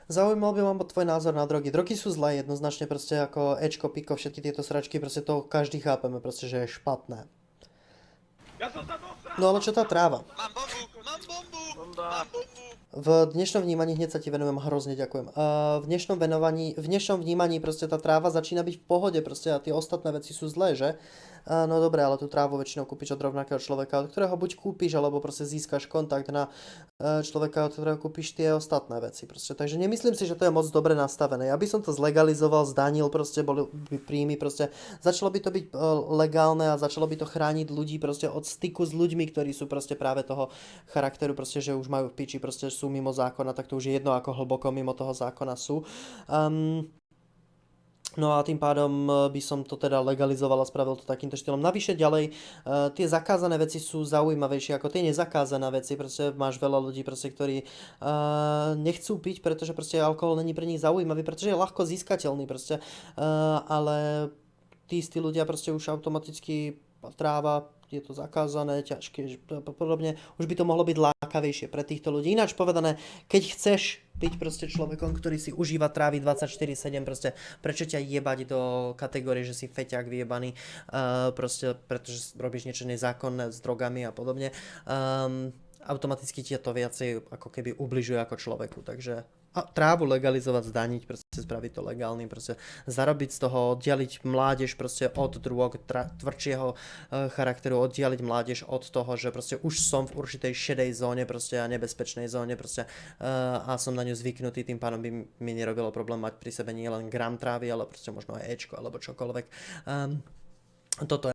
Zaujímal by ma tvoj názor na drogy. Drogy sú zlé jednoznačne, proste ako Ečko, Piko, všetky tieto sračky, proste to každý chápeme, proste, že je špatné. Ja som sa dosral! No ale čo tá tráva? Mám bombu! Mám bombu! Bomba. Mám bombu! V dnešnom vnímaní, hneď sa ti venujem, hrozne ďakujem. V dnešnom vnímaní proste tá tráva začína byť v pohode, proste a tie ostatné veci sú zlé, že? No dobre, ale tú trávu väčšinou kúpiš od rovnakého človeka, od ktorého buď kúpiš, alebo proste získaš kontakt na človeka, od ktorého kúpiš tie ostatné veci, proste. Takže nemyslím si, že to je moc dobre nastavené. Ja by som to zlegalizoval, zdanil, proste boli by príjmy, proste začalo by to byť legálne a začalo by to chrániť ľudí proste od styku s ľuďmi, ktorí sú proste práve toho charakteru, proste, že už majú v piči, proste sú mimo zákona, tak to už je jedno, ako hlboko mimo toho zákona sú. No a tým pádom by som to teda legalizoval a spravil to takýmto štýlom. Navyše ďalej, tie zakázané veci sú zaujímavejšie ako tie nezakázané veci. Proste máš veľa ľudí, proste, ktorí nechcú piť, pretože proste alkohol není pre nich zaujímavý, pretože je ľahko získateľný proste. Ale tí istí ľudia proste už automaticky tráva, je to zakázané, ťažké, podobne. Už by to mohlo byť lákavejšie pre týchto ľudí. Ináč povedané, keď chceš byť proste človekom, ktorý si užíva trávy 24/7, proste prečo ťa jebať do kategórie, že si feťák vyjebaný, proste pretože robíš niečo nezákonné s drogami a podobne. Automaticky ti to viacej ako keby ubližuje ako človeku, takže trávu legalizovať, zdaniť, proste spraviť to legálnym, proste zarobiť z toho, oddialiť mládež proste od drog, tvrdšieho charakteru, oddialiť mládež od toho, že proste už som v určitej šedej zóne proste a nebezpečnej zóne proste a som na ňu zvyknutý, tým pádom by mi nerobilo problém mať pri sebe nie len gram trávy, ale proste možno aj Ečko alebo čokoľvek. Toto